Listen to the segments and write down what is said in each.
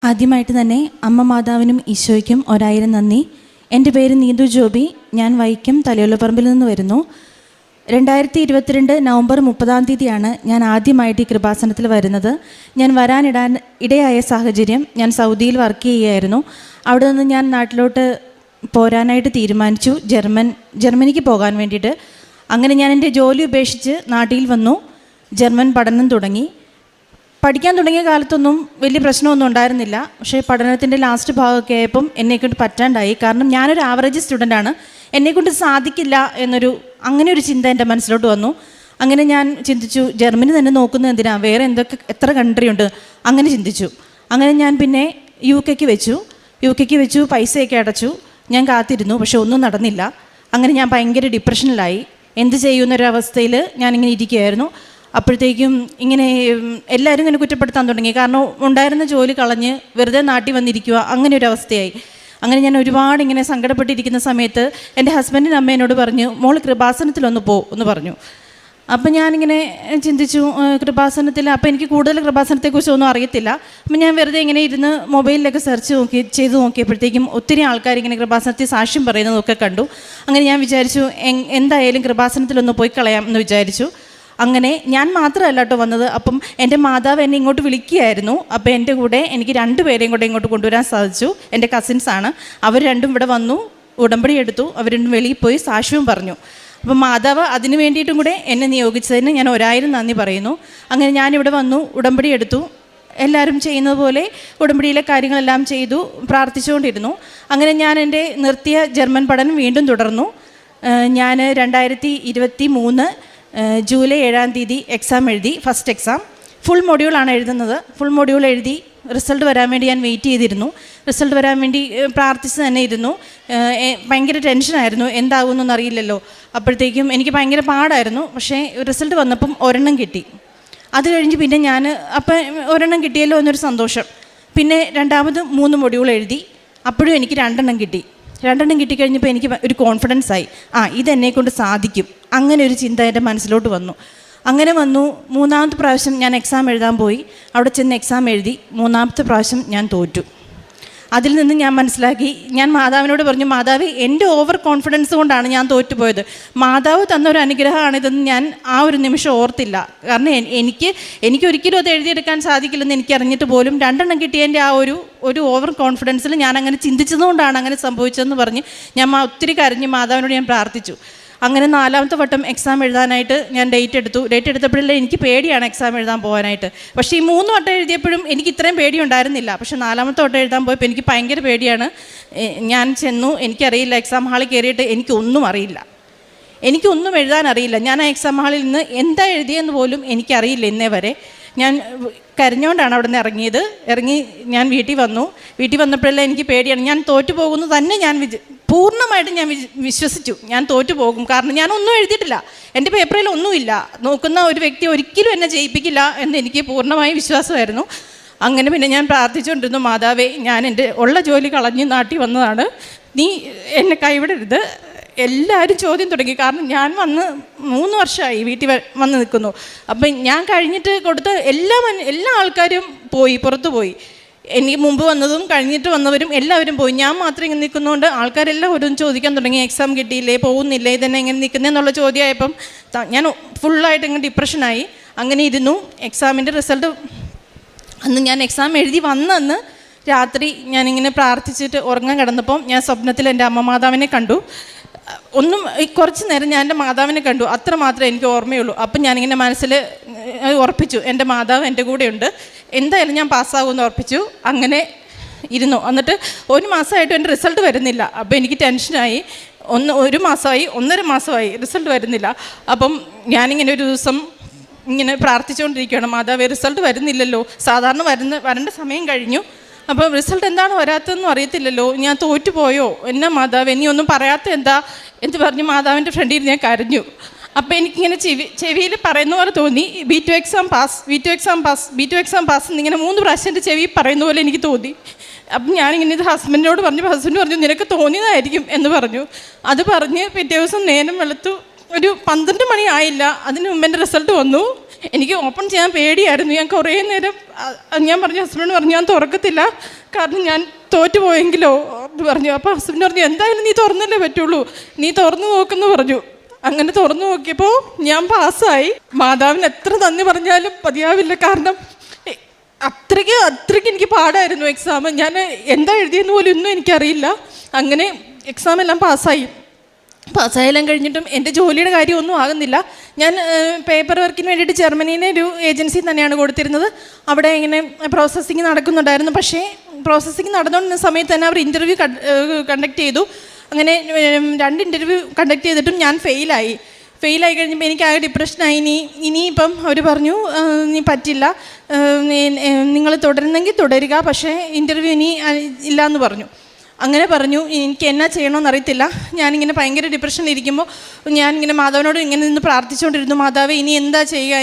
ആദ്യമായിട്ട് തന്നെ അമ്മ മാതാവിനും ഈശോയ്ക്കും 1000 നന്ദി. എൻ്റെ പേര് നീതു ജോബി. ഞാൻ വൈക്കം തലയോലപ്പറമ്പിൽ നിന്ന് വരുന്നു. 2022 നവംബർ 30 ഞാൻ ആദ്യമായിട്ട് ഈ കൃപാസനത്തിൽ വരുന്നത്. ഞാൻ ഇടയായ സാഹചര്യം, ഞാൻ സൗദിയിൽ വർക്ക് ചെയ്യുകയായിരുന്നു. അവിടെ നിന്ന് ഞാൻ നാട്ടിലോട്ട് പോരാനായിട്ട് തീരുമാനിച്ചു, ജർമ്മനിക്ക് പോകാൻ വേണ്ടിയിട്ട്. അങ്ങനെ ഞാൻ എൻ്റെ ജോലി ഉപേക്ഷിച്ച് നാട്ടിൽ വന്നു. ജർമ്മൻ പഠനം തുടങ്ങി. പഠിക്കാൻ തുടങ്ങിയ കാലത്തൊന്നും വലിയ പ്രശ്നമൊന്നും ഉണ്ടായിരുന്നില്ല. പക്ഷേ പഠനത്തിൻ്റെ ലാസ്റ്റ് ഭാഗമൊക്കെ ആയപ്പം എന്നെക്കൊണ്ട് പറ്റാണ്ടായി. കാരണം ഞാനൊരു ആവറേജ് സ്റ്റുഡൻ്റാണ്, എന്നെക്കൊണ്ട് സാധിക്കില്ല അങ്ങനെ ഒരു ചിന്ത എൻ്റെ മനസ്സിലോട്ട് വന്നു. അങ്ങനെ ഞാൻ ചിന്തിച്ചു, ജർമ്മനി തന്നെ നോക്കുന്നത് എന്തിനാ, വേറെ എത്ര കൺട്രി ഉണ്ട്, അങ്ങനെ ചിന്തിച്ചു. അങ്ങനെ ഞാൻ പിന്നെ യു കെക്ക് വെച്ചു, പൈസയൊക്കെ അടച്ചു. ഞാൻ കാത്തിരുന്നു, പക്ഷെ ഒന്നും നടന്നില്ല. അങ്ങനെ ഞാൻ ഭയങ്കര ഡിപ്രഷനിലായി. എന്ത് ചെയ്യുന്നൊരവസ്ഥയിൽ ഞാനിങ്ങനെ ഇരിക്കുകയായിരുന്നു. അപ്പോഴത്തേക്കും ഇങ്ങനെ എല്ലാവരും ഇങ്ങനെ കുറ്റപ്പെടുത്താൻ തുടങ്ങി. കാരണം ഉണ്ടായിരുന്ന ജോലി കളഞ്ഞ് വെറുതെ നാട്ടിൽ വന്നിരിക്കുക, അങ്ങനെ ഒരു അവസ്ഥയായി. അങ്ങനെ ഞാൻ ഒരുപാട് ഇങ്ങനെ സങ്കടപ്പെട്ടിരിക്കുന്ന സമയത്ത് എൻ്റെ ഹസ്ബൻഡിൻ്റെ അമ്മ എന്നോട് പറഞ്ഞു, മോൾ കൃപാസനത്തിലൊന്ന് എന്ന് പറഞ്ഞു. അപ്പം ഞാനിങ്ങനെ ചിന്തിച്ചു, കൃപാസനത്തിൽ, അപ്പോൾ എനിക്ക് കൂടുതൽ കൃപാസനത്തെക്കുറിച്ച് ഒന്നും അറിയത്തില്ല. അപ്പം ഞാൻ വെറുതെ ഇങ്ങനെ ഇരുന്ന് മൊബൈലിലൊക്കെ ചെയ്ത് നോക്കിയപ്പോഴത്തേക്കും ഒത്തിരി ആൾക്കാർ ഇങ്ങനെ കൃപാസനത്തിൽ സാക്ഷ്യം പറയുന്നതൊക്കെ കണ്ടു. അങ്ങനെ ഞാൻ വിചാരിച്ചു, എന്തായാലും കൃപാസനത്തിലൊന്ന് പോയി കളയാം എന്ന് വിചാരിച്ചു. അങ്ങനെ ഞാൻ മാത്രമല്ല കേട്ടോ വന്നത്. അപ്പം എൻ്റെ മാതാവ് എന്നെ ഇങ്ങോട്ട് വിളിക്കുകയായിരുന്നു. അപ്പോൾ എൻ്റെ കൂടെ എനിക്ക് 2 പേരെയും കൂടെ ഇങ്ങോട്ട് കൊണ്ടുവരാൻ സാധിച്ചു. എൻ്റെ കസിൻസാണ്. അവർ രണ്ടും ഇവിടെ വന്നു, ഉടമ്പടി എടുത്തു. അവർ രണ്ടും വെളിയിൽ പോയി സാക്ഷ്യവും പറഞ്ഞു. അപ്പം മാതാവ് അതിന് വേണ്ടിയിട്ടും കൂടെ എന്നെ നിയോഗിച്ചതിന് ഞാൻ 1000 നന്ദി പറയുന്നു. അങ്ങനെ ഞാനിവിടെ വന്നു, ഉടമ്പടി എടുത്തു. എല്ലാവരും ചെയ്യുന്നത് പോലെ ഉടമ്പടിയിലെ കാര്യങ്ങളെല്ലാം ചെയ്തു, പ്രാർത്ഥിച്ചുകൊണ്ടിരുന്നു. അങ്ങനെ ഞാൻ എൻ്റെ നിർത്തിയ ജർമ്മൻ പഠനം വീണ്ടും തുടർന്നു. ഞാൻ 2023 ജൂലൈ 7 എക്സാം എഴുതി. ഫസ്റ്റ് എക്സാം ഫുൾ മൊഡ്യൂളാണ് എഴുതുന്നത്. ഫുൾ മൊഡ്യൂൾ എഴുതി റിസൾട്ട് വരാൻ വേണ്ടി ഞാൻ വെയിറ്റ് ചെയ്തിരുന്നു. റിസൾട്ട് വരാൻ വേണ്ടി പ്രാർത്ഥിച്ച് തന്നെ ഇരുന്നു. ഭയങ്കര ടെൻഷനായിരുന്നു, എന്താകുമെന്നൊന്നും അറിയില്ലല്ലോ. അപ്പോഴത്തേക്കും എനിക്ക് ഭയങ്കര പാടായിരുന്നു. പക്ഷേ റിസൾട്ട് വന്നപ്പം 1 കിട്ടി. അത് കഴിഞ്ഞ് പിന്നെ ഞാൻ അപ്പം 1 കിട്ടിയല്ലോ എന്നൊരു സന്തോഷം. പിന്നെ രണ്ടാമത് 3 മൊഡ്യൂൾ എഴുതി. അപ്പോഴും എനിക്ക് 2 കിട്ടി. 2 കിട്ടിക്കഴിഞ്ഞപ്പോൾ എനിക്ക് ഒരു കോൺഫിഡൻസ് ആയി, ഇതെന്നെക്കൊണ്ട് സാധിക്കും. അങ്ങനെ ഒരു ചിന്ത എൻ്റെ മനസ്സിലോട്ട് വന്നു. അങ്ങനെ വന്നു. 3ാമത്തെ പ്രാവശ്യം ഞാൻ എക്സാം എഴുതാൻ പോയി. അവിടെ ചെന്ന് എക്സാം എഴുതി. 3ാമത്തെ പ്രാവശ്യം ഞാൻ തോറ്റു. അതിൽ നിന്ന് ഞാൻ മനസ്സിലാക്കി, ഞാൻ മാതാവിനോട് പറഞ്ഞു, മാതാവ്, എൻ്റെ ഓവർ കോൺഫിഡൻസ് കൊണ്ടാണ് ഞാൻ തോറ്റുപോയത്. മാതാവ് തന്നൊരു അനുഗ്രഹമാണിതെന്ന് ഞാൻ ആ ഒരു നിമിഷം ഓർത്തില്ല. കാരണം എനിക്ക് ഒരിക്കലും അത് എഴുതിയെടുക്കാൻ സാധിക്കില്ലെന്ന് എനിക്കറിഞ്ഞിട്ട് പോലും 2 കിട്ടിയതിൻ്റെ ആ ഒരു ഓവർ കോൺഫിഡൻസിൽ ഞാൻ അങ്ങനെ ചിന്തിച്ചതുകൊണ്ടാണ് അങ്ങനെ സംഭവിച്ചതെന്ന് പറഞ്ഞ് ഞാൻ ഒത്തിരി കരഞ്ഞ് മാതാവിനോട് ഞാൻ പ്രാർത്ഥിച്ചു. അങ്ങനെ 4ാമത്തെ വട്ടം എക്സാം എഴുതാനായിട്ട് ഞാൻ ഡേറ്റ് എടുത്തപ്പോഴല്ലേ എനിക്ക് പേടിയാണ് എക്സാം എഴുതാൻ പോകാനായിട്ട്. പക്ഷേ ഈ 3 വട്ടം എഴുതിയപ്പോഴും എനിക്ക് ഇത്രയും പേടി ഉണ്ടായിരുന്നില്ല. പക്ഷേ 4ാമത്തെ വട്ടം എഴുതാൻ പോയപ്പോൾ എനിക്ക് ഭയങ്കര പേടിയാണ്. ഞാൻ ചെന്നു, എനിക്കറിയില്ല. എക്സാം ഹാളിൽ കയറിയിട്ട് എനിക്കൊന്നും അറിയില്ല, എനിക്കൊന്നും എഴുതാൻ അറിയില്ല. ഞാൻ ആ എക്സാം ഹാളിൽ നിന്ന് എന്താ എഴുതിയെന്ന് പോലും എനിക്കറിയില്ല ഇന്നേ വരെ. ഞാൻ കരഞ്ഞുകൊണ്ടാണ് അവിടെ നിന്ന് ഇറങ്ങി ഞാൻ വീട്ടിൽ വന്നപ്പോഴെല്ലാം എനിക്ക് പേടിയാണ്. ഞാൻ തോറ്റു പോകുന്നു തന്നെ പൂർണ്ണമായിട്ടും ഞാൻ വിശ്വസിച്ചു, ഞാൻ തോറ്റു പോകും. കാരണം ഞാനൊന്നും എഴുതിയിട്ടില്ല, എൻ്റെ പേപ്പറിൽ ഒന്നുമില്ല. നോക്കുന്ന ഒരു വ്യക്തി ഒരിക്കലും എന്നെ ജയിപ്പിക്കില്ല എന്ന് എനിക്ക് പൂർണ്ണമായി വിശ്വാസമായിരുന്നു. അങ്ങനെ പിന്നെ ഞാൻ പ്രാർത്ഥിച്ചുകൊണ്ടിരുന്നു, മാതാവേ, ഞാൻ എൻ്റെ ഉള്ള ജോലി കളഞ്ഞ് നാട്ടിൽ വന്നതാണ്, നീ എന്നെ കൈവിടരുത്. എല്ലാവരും ചോദ്യം തുടങ്ങി. കാരണം ഞാൻ വന്ന് 3 വർഷമായി വീട്ടിൽ വന്ന് നിൽക്കുന്നു. അപ്പം ഞാൻ കഴിഞ്ഞിട്ട് കൊടുത്ത എല്ലാ ആൾക്കാരും പുറത്തു പോയി. എനിക്ക് മുമ്പ് വന്നതും കഴിഞ്ഞിട്ട് വന്നവരും എല്ലാവരും പോയി. ഞാൻ മാത്രം ഇങ്ങനെ നിൽക്കുന്നതുകൊണ്ട് ആൾക്കാരെല്ലാം ഓരോന്ന് ചോദിക്കാൻ തുടങ്ങി, എക്സാം കിട്ടിയില്ലേ, പോകുന്നില്ലേ, ഇതന്നെ എങ്ങനെ നിൽക്കുന്നതെന്നുള്ള ചോദ്യമായപ്പം ഞാൻ ഫുള്ളായിട്ട് ഇങ്ങനെ ഡിപ്രഷനായി. അങ്ങനെ ഇരുന്നു. എക്സാമിൻ്റെ റിസൾട്ട് അന്ന് ഞാൻ എക്സാം എഴുതി വന്നന്ന് രാത്രി ഞാനിങ്ങനെ പ്രാർത്ഥിച്ചിട്ട് ഉറങ്ങാൻ കിടന്നപ്പം ഞാൻ സ്വപ്നത്തിൽ എൻ്റെ അമ്മ മാതാവിനെ കണ്ടു. കുറച്ച് നേരം ഞാൻ എൻ്റെ മാതാവിനെ കണ്ടു, അത്ര മാത്രമേ എനിക്ക് ഓർമ്മയുള്ളൂ. അപ്പം ഞാനിങ്ങനെ മനസ്സിൽ ഉറപ്പിച്ചു, എൻ്റെ മാതാവ് എൻ്റെ കൂടെയുണ്ട്, എന്തായാലും ഞാൻ പാസ്സാകുമെന്ന് ഉറപ്പിച്ചു. അങ്ങനെ ഇരുന്നു. എന്നിട്ട് 1 മാസമായിട്ടും എൻ്റെ റിസൾട്ട് വരുന്നില്ല. അപ്പോൾ എനിക്ക് ടെൻഷനായി. 1 മാസമായി, 1.5 മാസമായി, റിസൾട്ട് വരുന്നില്ല. അപ്പം ഞാനിങ്ങനെ ഒരു ദിവസം ഇങ്ങനെ പ്രാർത്ഥിച്ചുകൊണ്ടിരിക്കുകയാണ്, മാതാവേ, റിസൾട്ട് വരുന്നില്ലല്ലോ, സാധാരണ വരേണ്ട സമയം കഴിഞ്ഞു, അപ്പം റിസൾട്ട് എന്താണ് വരാത്തതെന്നും അറിയത്തില്ലല്ലോ, ഞാൻ തോറ്റുപോയോ, എന്നാ മാതാവ്, നീ ഒന്നും പറയാത്ത എന്താ എന്ന് പറഞ്ഞ് മാതാവിൻ്റെ ഫ്രണ്ടിൽ ഞാൻ കരഞ്ഞു. അപ്പോൾ എനിക്കിങ്ങനെ ചെവിയിൽ പറയുന്ന പോലെ തോന്നി, B2 എക്സാം പാസ് എന്നിങ്ങനെ 3 പ്രാവശ്യം എൻ്റെ ചെവി പറയുന്ന പോലെ എനിക്ക് തോന്നി. അപ്പം ഞാനിങ്ങനെ ഇത് ഹസ്ബൻഡിനോട് ഹസ്ബൻഡ് പറഞ്ഞു, നിനക്ക് തോന്നിയതായിരിക്കും എന്ന് പറഞ്ഞു. അത് പറഞ്ഞ് പിറ്റേ ദിവസം നേരം വെളുത്തു. ഒരു 12 മണി ആയില്ല, അതിന് മുമ്പ് എൻ്റെ റിസൾട്ട് വന്നു. എനിക്ക് ഓപ്പൺ ചെയ്യാൻ പേടിയായിരുന്നു. ഞാൻ കുറേ നേരം ഞാൻ പറഞ്ഞു, ഹസ്ബൻഡ് പറഞ്ഞു ഞാൻ തുറക്കത്തില്ല, കാരണം ഞാൻ തോറ്റുപോയെങ്കിലോ എന്ന് പറഞ്ഞു. അപ്പോൾ ഹസ്ബൻഡ് പറഞ്ഞു എന്തായാലും നീ തുറന്നല്ലേ പറ്റുള്ളൂ, നീ തുറന്നു നോക്കെന്ന് പറഞ്ഞു. അങ്ങനെ തുറന്നു നോക്കിയപ്പോൾ ഞാൻ പാസ്സായി. മാതാവിന് എത്ര നന്ദി പറഞ്ഞാലും മതിയാവില്ല, കാരണം അത്രയ്ക്ക് എനിക്ക് പാടായിരുന്നു എക്സാം. ഞാൻ എന്താ എഴുതിയെന്ന് പോലും ഒന്നും എനിക്കറിയില്ല. അങ്ങനെ എക്സാം എല്ലാം പാസ്സായെല്ലാം കഴിഞ്ഞിട്ടും എൻ്റെ ജോലിയുടെ കാര്യമൊന്നും ആകുന്നില്ല. ഞാൻ പേപ്പർ വർക്കിന് വേണ്ടിയിട്ട് ജർമ്മനിയിലെ ഒരു ഏജൻസി തന്നെയാണ് കൊടുത്തിരുന്നത്. അവിടെ ഇങ്ങനെ പ്രോസസ്സിങ് നടക്കുന്നുണ്ടായിരുന്നു. പക്ഷേ പ്രോസസ്സിങ് നടന്നുകൊണ്ടിരുന്ന സമയത്ത് തന്നെ അവർ ഇൻ്റർവ്യൂ കണ്ടക്ട് ചെയ്തു. അങ്ങനെ 2 ഇൻ്റർവ്യൂ കണ്ടക്ട് ചെയ്തിട്ടും ഞാൻ ഫെയിലായി കഴിഞ്ഞപ്പോൾ എനിക്ക് ആകെ ഡിപ്രഷനായി. ഇനിയിപ്പം അവർ പറഞ്ഞു നീ പറ്റില്ല, നിങ്ങൾ തുടരുന്നെങ്കിൽ തുടരുക, പക്ഷേ ഇൻ്റർവ്യൂ ഇനി ഇല്ല എന്ന് പറഞ്ഞു. അങ്ങനെ പറഞ്ഞു. എനിക്ക് എന്നാ ചെയ്യണമെന്ന് അറിയത്തില്ല. ഞാനിങ്ങനെ ഭയങ്കര ഡിപ്രഷനിലിരിക്കുമ്പോൾ ഞാനിങ്ങനെ മാതാവിനോട് ഇങ്ങനെ നിന്ന് പ്രാർത്ഥിച്ചുകൊണ്ടിരുന്നു, മാതാവ് ഇനി എന്താ ചെയ്യുക,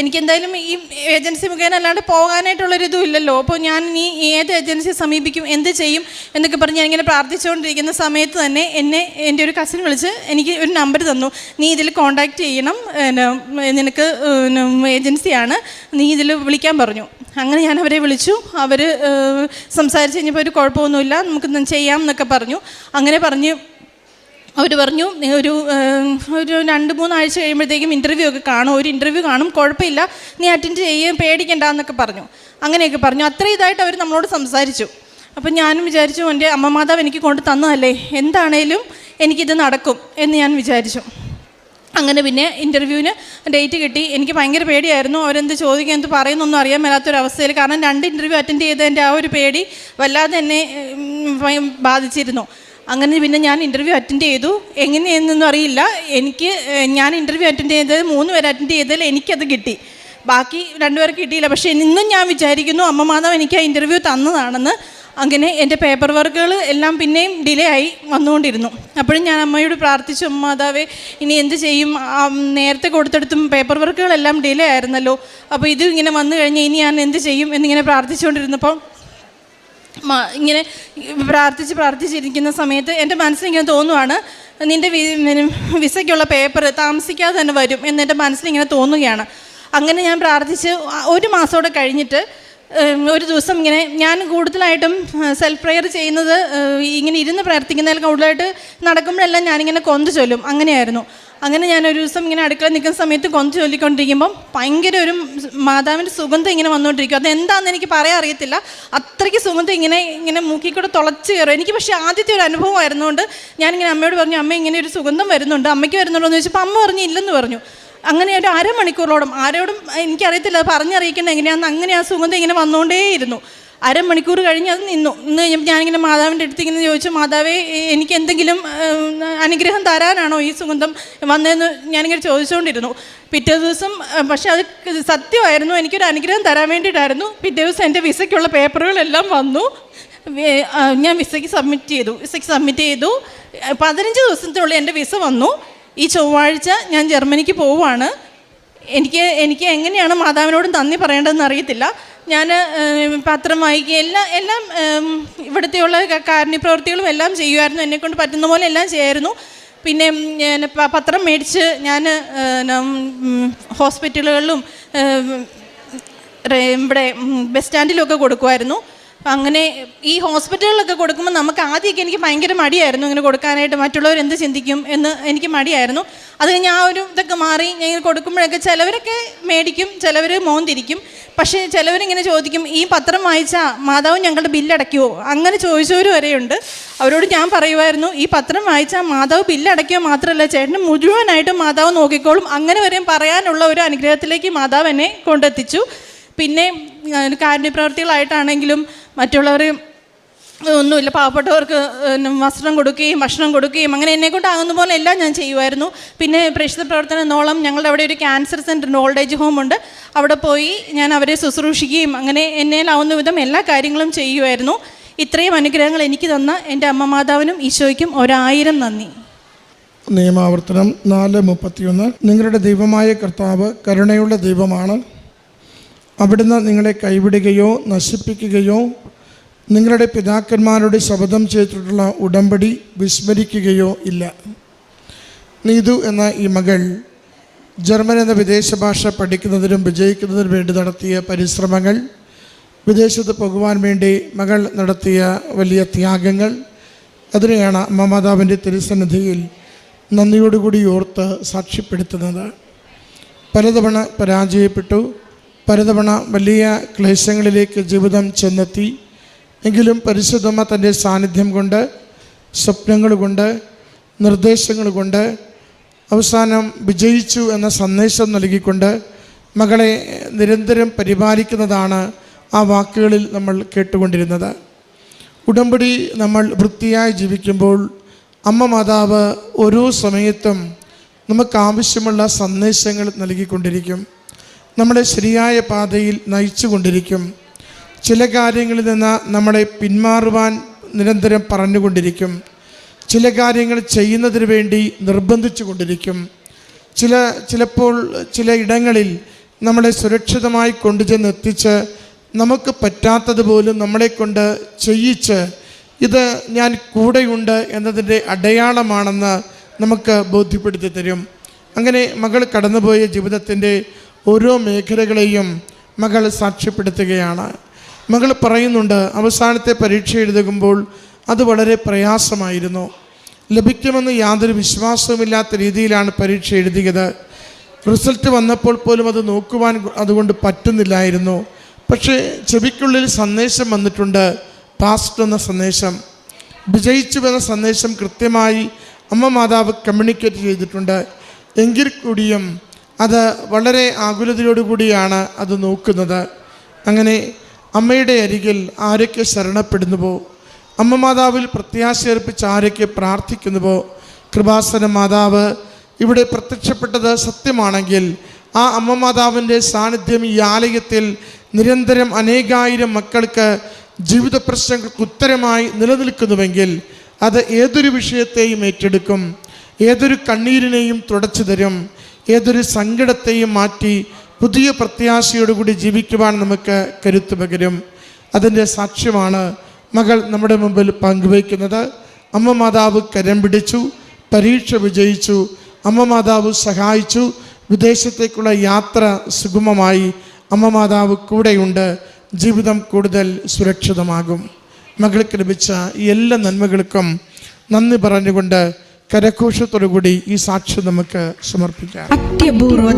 എനിക്ക് എന്തായാലും ഈ ഏജൻസി മുഖേന അല്ലാണ്ട് പോകാനായിട്ടുള്ളൊരിതും ഇല്ലല്ലോ, അപ്പോൾ ഞാൻ ഇനി ഏത് ഏജൻസിയെ സമീപിക്കും, എന്ത് ചെയ്യും എന്നൊക്കെ പറഞ്ഞ് ഞാനിങ്ങനെ പ്രാർത്ഥിച്ചുകൊണ്ടിരിക്കുന്ന സമയത്ത് തന്നെ എൻ്റെ ഒരു കസിൻ വിളിച്ച് എനിക്ക് ഒരു നമ്പർ തന്നു. നീ ഇതിൽ കോൺടാക്റ്റ് ചെയ്യണം, നിനക്ക് ഏജൻസിയാണ്, നീ ഇതിൽ വിളിക്കാൻ പറഞ്ഞു. അങ്ങനെ ഞാൻ അവരെ വിളിച്ചു. അവർ സംസാരിച്ച് കഴിഞ്ഞപ്പോൾ ഒരു കുഴപ്പമൊന്നുമില്ല, നമുക്ക് ചെയ്യാം എന്നൊക്കെ പറഞ്ഞു. അങ്ങനെ പറഞ്ഞ് അവർ പറഞ്ഞു ഒരു 2-3 ആഴ്ച കഴിയുമ്പോഴത്തേക്കും ഇൻ്റർവ്യൂ ഒക്കെ കാണും, ഒരു ഇൻ്റർവ്യൂ കാണും, കുഴപ്പമില്ല, നീ അറ്റൻഡ് ചെയ്യുകയും പേടിക്കണ്ട എന്നൊക്കെ പറഞ്ഞു. അങ്ങനെയൊക്കെ പറഞ്ഞു. അത്ര ഇതായിട്ട് അവർ നമ്മളോട് സംസാരിച്ചു. അപ്പം ഞാനും വിചാരിച്ചു എൻ്റെ അമ്മ മാതാവ് എനിക്ക് കൊണ്ട് തന്നതല്ലേ, എന്താണേലും എനിക്കിത് നടക്കും എന്ന് ഞാൻ വിചാരിച്ചു. അങ്ങനെ പിന്നെ ഇൻ്റർവ്യൂവിന് ഡേറ്റ് കിട്ടി. എനിക്ക് ഭയങ്കര പേടിയായിരുന്നു, അവരെന്ത് ചോദിക്കുക എന്ത് പറയുന്നൊന്നും അറിയാൻ മേലാത്തൊരവസ്ഥയിൽ. കാരണം 2 ഇൻ്റർവ്യൂ അറ്റൻഡ് ചെയ്തതിൻ്റെ ആ ഒരു പേടി വല്ലാതെ എന്നെ ബാധിച്ചിരുന്നു. അങ്ങനെ പിന്നെ ഞാൻ ഇൻ്റർവ്യൂ അറ്റൻഡ് ചെയ്തു. എങ്ങനെയെന്നൊന്നും അറിയില്ല, ഞാൻ ഇൻ്റർവ്യൂ അറ്റൻഡ് ചെയ്തത് 3 പേര് അറ്റൻഡ് ചെയ്തതിൽ എനിക്കത് കിട്ടി, ബാക്കി 2 പേർക്ക് കിട്ടിയില്ല. പക്ഷേ ഇന്നും ഞാൻ വിചാരിക്കുന്നു അമ്മ മാതാവ് എനിക്ക് ആ ഇൻ്റർവ്യൂ തന്നതാണെന്ന്. അങ്ങനെ എൻ്റെ പേപ്പർ വർക്കുകൾ എല്ലാം പിന്നെയും ഡിലേ ആയി വന്നുകൊണ്ടിരുന്നു. അപ്പോഴും ഞാൻ അമ്മയോട് പ്രാർത്ഥിച്ചു, അമ്മ മാതാവേ ഇനി എന്ത് ചെയ്യും, നേരത്തെ കൊടുത്തെടുത്തും പേപ്പർ വർക്കുകളെല്ലാം ഡിലേ ആയിരുന്നല്ലോ, അപ്പോൾ ഇത് ഇങ്ങനെ വന്നു കഴിഞ്ഞാൽ ഇനി ഞാൻ എന്ത് ചെയ്യും എന്നിങ്ങനെ പ്രാർത്ഥിച്ചുകൊണ്ടിരുന്നപ്പോൾ ഇങ്ങനെ പ്രാർത്ഥിച്ചിരിക്കുന്ന സമയത്ത് എൻ്റെ മനസ്സിലിങ്ങനെ തോന്നുവാണ്, നിൻ്റെ വിസയ്ക്കുള്ള പേപ്പർ താമസിക്കാതെ തന്നെ വരും എന്നെൻ്റെ മനസ്സിലിങ്ങനെ തോന്നുകയാണ്. അങ്ങനെ ഞാൻ പ്രാർത്ഥിച്ച് 1 മാസത്തോടെ കഴിഞ്ഞിട്ട് ഒരു ദിവസം ഇങ്ങനെ ഞാൻ കൂടുതലായിട്ടും സെൽഫ് പ്രെയർ ചെയ്യുന്നത് ഇങ്ങനെ ഇരുന്ന് പ്രാർത്ഥിക്കുന്നതിൽ കൂടുതലായിട്ട് നടക്കുമ്പോഴെല്ലാം ഞാനിങ്ങനെ കൊന്ത് ചൊല്ലും, അങ്ങനെയായിരുന്നു. അങ്ങനെ ഞാനൊരു ദിവസം ഇങ്ങനെ അടുക്കള നിൽക്കുന്ന സമയത്ത് കൊന്ത് ചൊല്ലിക്കൊണ്ടിരിക്കുമ്പം ഭയങ്കര ഒരു മാതാവിൻ്റെ സുഗന്ധം ഇങ്ങനെ വന്നുകൊണ്ടിരിക്കും. അതെന്താണെന്ന് എനിക്ക് പറയാൻ അറിയത്തില്ല, അത്രയ്ക്ക് സുഗന്ധം ഇങ്ങനെ മൂക്കിക്കൂടെ തുളച്ച് കയറും. എനിക്ക് പക്ഷേ ആദ്യത്തെ ഒരു അനുഭവമായിരുന്നുകൊണ്ട് ഞാനിങ്ങനെ അമ്മയോട് പറഞ്ഞു, അമ്മ ഇങ്ങനെ ഒരു സുഗന്ധം വരുന്നുണ്ട്, അമ്മയ്ക്ക് വരുന്നുണ്ടോ എന്ന് ചോദിച്ചപ്പോൾ അമ്മ പറഞ്ഞു ഇല്ലെന്ന് പറഞ്ഞു. അങ്ങനെ ഒരു 1/2 മണിക്കൂറോളം ആരോടും എനിക്കറിയത്തില്ല, അത് പറഞ്ഞറിയിക്കുന്നത് എങ്ങനെയാണെന്ന്. അങ്ങനെ ആ സുഗന്ധം ഇങ്ങനെ വന്നുകൊണ്ടേയിരുന്നു. 1/2 മണിക്കൂർ കഴിഞ്ഞ് അത് നിന്നു. ഇന്ന് ഞാനിങ്ങനെ മാതാവിൻ്റെ അടുത്ത് ഇങ്ങനെ ചോദിച്ചു, മാതാവേ എനിക്ക് എന്തെങ്കിലും അനുഗ്രഹം തരാനാണോ ഈ സുഗന്ധം വന്നതെന്ന് ഞാനിങ്ങനെ ചോദിച്ചുകൊണ്ടിരുന്നു. പിറ്റേ ദിവസം പക്ഷെ അത് സത്യമായിരുന്നു, എനിക്കൊരു അനുഗ്രഹം തരാൻ വേണ്ടിയിട്ടായിരുന്നു. പിറ്റേ ദിവസം എൻ്റെ വിസയ്ക്കുള്ള പേപ്പറുകളെല്ലാം വന്നു. ഞാൻ വിസയ്ക്ക് സബ്മിറ്റ് ചെയ്തു. 15 ദിവസത്തിനുള്ളിൽ എൻ്റെ വിസ വന്നു. ഈ ചൊവ്വാഴ്ച ഞാൻ ജർമ്മനിക്ക് പോവുകയാണ്. എനിക്ക് എങ്ങനെയാണ് മാതാവിനോടും നന്ദി പറയേണ്ടതെന്ന് അറിയത്തില്ല. ഞാൻ പത്രം വായിക്കുക എല്ലാം ഇവിടുത്തെയുള്ള കാരുണ്യപ്രവൃത്തികളും എല്ലാം ചെയ്യുമായിരുന്നു, എന്നെക്കൊണ്ട് പറ്റുന്ന പോലെ എല്ലാം ചെയ്യായിരുന്നു. പിന്നെ പത്രം മേടിച്ച് ഞാൻ ഹോസ്പിറ്റലുകളിലും ഇവിടെ ബസ് സ്റ്റാൻഡിലൊക്കെ കൊടുക്കുമായിരുന്നു. അങ്ങനെ ഈ ഹോസ്പിറ്റലുകളിലൊക്കെ കൊടുക്കുമ്പോൾ നമുക്ക് ആദ്യമൊക്കെ എനിക്ക് ഭയങ്കര മടിയായിരുന്നു ഇങ്ങനെ കൊടുക്കാനായിട്ട്, മറ്റുള്ളവർ എന്ത് ചിന്തിക്കും എന്ന് എനിക്ക് മടിയായിരുന്നു. അത് കഴിഞ്ഞ് ആ ഒരു ഇതൊക്കെ മാറി ഞാൻ ഇങ്ങനെ കൊടുക്കുമ്പോഴൊക്കെ ചിലവരൊക്കെ മേടിക്കും, ചിലവർ മോന്തിരിക്കും. പക്ഷേ ചിലവരിങ്ങനെ ചോദിക്കും, ഈ പത്രം വായിച്ചാൽ മാതാവ് ഞങ്ങളുടെ ബില്ലടയ്ക്കുമോ, അങ്ങനെ ചോദിച്ചവർ വരെയുണ്ട്. അവരോട് ഞാൻ പറയുമായിരുന്നു, ഈ പത്രം വായിച്ചാൽ മാതാവ് ബില്ലടയ്ക്കുക മാത്രമല്ല ചേട്ടന് മുഴുവനായിട്ടും മാതാവ് നോക്കിക്കോളും. അങ്ങനെ വരെയും പറയാനുള്ള ഒരു അനുഗ്രഹത്തിലേക്ക് മാതാവ് എന്നെ കൊണ്ടെത്തിച്ചു. പിന്നെ കാരുണ്യപ്രവർത്തികളായിട്ടാണെങ്കിലും മറ്റുള്ളവർ ഒന്നുമില്ല, പാവപ്പെട്ടവർക്ക് വസ്ത്രം കൊടുക്കുകയും ഭക്ഷണം കൊടുക്കുകയും അങ്ങനെ എന്നെക്കൊണ്ടാകുന്ന പോലെ എല്ലാം ഞാൻ ചെയ്യുമായിരുന്നു. പിന്നെ പ്രേക്ഷിത പ്രവർത്തനം എന്നോളം ഞങ്ങളുടെ അവിടെ ഒരു ക്യാൻസർ സെൻ്ററുണ്ട്, ഓൾഡ് ഏജ് ഹോമുണ്ട്. അവിടെ പോയി ഞാൻ അവരെ ശുശ്രൂഷിക്കുകയും അങ്ങനെ എന്നേലാവുന്ന വിധം എല്ലാ കാര്യങ്ങളും ചെയ്യുമായിരുന്നു. ഇത്രയും അനുഗ്രഹങ്ങൾ എനിക്ക് തന്ന എൻ്റെ അമ്മ മാതാവിനും ഈശോയ്ക്കും 1000 നന്ദി. നിയമാവർത്തനം 4:31. നിങ്ങളുടെ ദൈവമായ കർത്താവ് കരുണയുള്ള ദൈവമാണ്. അവിടുന്ന് നിങ്ങളെ കൈവിടുകയോ നശിപ്പിക്കുകയോ നിങ്ങളുടെ പിതാക്കന്മാരോട് ശപഥം ചെയ്തിട്ടുള്ള ഉടമ്പടി വിസ്മരിക്കുകയോ ഇല്ല. നീതു എന്ന ഈ മകൾ ജർമ്മൻ എന്ന വിദേശ ഭാഷ പഠിക്കുന്നതിനും വിജയിക്കുന്നതിനും വേണ്ടി നടത്തിയ പരിശ്രമങ്ങൾ, വിദേശത്ത് പോകുവാൻ വേണ്ടി മകൾ നടത്തിയ വലിയ ത്യാഗങ്ങൾ, അതിനെയാണ് അമ്മ മാതാവിൻ്റെ തിരുസന്നിധിയിൽ നന്ദിയോടുകൂടി ഓർത്ത് സാക്ഷ്യപ്പെടുത്തുന്നത്. പലതവണ പരാജയപ്പെട്ടു, പലതവണ വലിയ ക്ലേശങ്ങളിലേക്ക് ജീവിതം ചെന്നെത്തി. എങ്കിലും പരിശുദ്ധമ്മ തൻ്റെ സാന്നിധ്യം കൊണ്ട്, സ്വപ്നങ്ങൾ കൊണ്ട്, നിർദ്ദേശങ്ങൾ കൊണ്ട് അവസാനം വിജയിച്ചു എന്ന സന്ദേശം നൽകിക്കൊണ്ട് മകളെ നിരന്തരം പരിപാലിക്കുന്നതാണ് ആ വാക്കുകളിൽ നമ്മൾ കേട്ടുകൊണ്ടിരുന്നത്. ഉടമ്പടി നമ്മൾ വൃത്തിയായി ജീവിക്കുമ്പോൾ അമ്മ മാതാവ് ഓരോ സമയത്തും നമുക്കാവശ്യമുള്ള സന്ദേശങ്ങൾ നൽകിക്കൊണ്ടിരിക്കും, നമ്മളെ ശരിയായ പാതയിൽ നയിച്ചു കൊണ്ടിരിക്കും. ചില കാര്യങ്ങളിൽ നിന്ന് നമ്മളെ പിന്മാറുവാൻ നിരന്തരം പറഞ്ഞുകൊണ്ടിരിക്കും, ചില കാര്യങ്ങൾ ചെയ്യുന്നതിന് വേണ്ടി നിർബന്ധിച്ചു കൊണ്ടിരിക്കും. ചിലപ്പോൾ ചില ഇടങ്ങളിൽ നമ്മളെ സുരക്ഷിതമായി കൊണ്ടുചെന്ന് എത്തിച്ച് നമുക്ക് പറ്റാത്തതുപോലും നമ്മളെക്കൊണ്ട് ചെയ്യിച്ച് ഇത് ഞാൻ കൂടെയുണ്ട് എന്നതിൻ്റെ അടയാളമാണെന്ന് നമുക്ക് ബോധ്യപ്പെടുത്തി തരും. അങ്ങനെ മകൾ കടന്നുപോയ ജീവിതത്തിൻ്റെ ഓരോ മേഖലകളെയും മകൾ സാക്ഷ്യപ്പെടുത്തുകയാണ്. മകൾ പറയുന്നുണ്ട്, അവസാനത്തെ പരീക്ഷ എഴുതുമ്പോൾ അത് വളരെ പ്രയാസമായിരുന്നു. ലഭിക്കുമെന്ന് യാതൊരു വിശ്വാസവുമില്ലാത്ത രീതിയിലാണ് പരീക്ഷ എഴുതിയത്. റിസൾട്ട് വന്നപ്പോൾ പോലും അത് നോക്കുവാൻ അതുകൊണ്ട് പറ്റുന്നില്ലായിരുന്നു. പക്ഷേ ചെവിക്കുള്ളിൽ സന്ദേശം വന്നിട്ടുണ്ട്, പാസ്റ്റ് എന്ന സന്ദേശം, വിജയിച്ചു എന്ന സന്ദേശം കൃത്യമായി അമ്മ മാതാവ് കമ്മ്യൂണിക്കേറ്റ് ചെയ്തിട്ടുണ്ട്. എങ്കിൽ കൂടിയും അത് വളരെ ആകുലതയോടുകൂടിയാണ് അത് നോക്കുന്നത്. അങ്ങനെ അമ്മയുടെ അരികിൽ ആരൊക്കെ ശരണപ്പെടുന്നുവോ, അമ്മ മാതാവിൽ പ്രത്യാശയർപ്പിച്ച് ആരൊക്കെ പ്രാർത്ഥിക്കുന്നുവോ, കൃപാസന മാതാവ് ഇവിടെ പ്രത്യക്ഷപ്പെട്ടത് സത്യമാണെങ്കിൽ ആ അമ്മ മാതാവിൻ്റെ സാന്നിധ്യം ഈ ആലയത്തിൽ നിരന്തരം അനേകായിരം മക്കൾക്ക് ജീവിത പ്രശ്നങ്ങൾക്ക് ഉത്തരമായി നിലനിൽക്കുന്നുവെങ്കിൽ അത് ഏതൊരു വിഷയത്തെയും ഏറ്റെടുക്കും, ഏതൊരു കണ്ണീരിനെയും തുടച്ചു തരും, ഏതൊരു സങ്കടത്തെയും മാറ്റി പുതിയ പ്രത്യാശയോടുകൂടി ജീവിക്കുവാൻ നമുക്ക് കരുത്തു പകരും. അതിൻ്റെ സാക്ഷ്യമാണ് മകൾ നമ്മുടെ മുമ്പിൽ പങ്കുവയ്ക്കുന്നത്. അമ്മ മാതാവ് കരം പിടിച്ചു, പരീക്ഷ വിജയിച്ചു, അമ്മ മാതാവ് സഹായിച്ചു, വിദേശത്തേക്കുള്ള യാത്ര സുഗമമായി, അമ്മ മാതാവ് കൂടെയുണ്ട്, ജീവിതം കൂടുതൽ സുരക്ഷിതമാകും. മകൾക്ക് ലഭിച്ച ഈ എല്ലാ നന്മകൾക്കും നന്ദി പറഞ്ഞുകൊണ്ട് കരഘോഷത്തോടുകൂടി ഈ സാക്ഷ്യം നമുക്ക് സമർപ്പിക്കാം. അത്യപൂർവ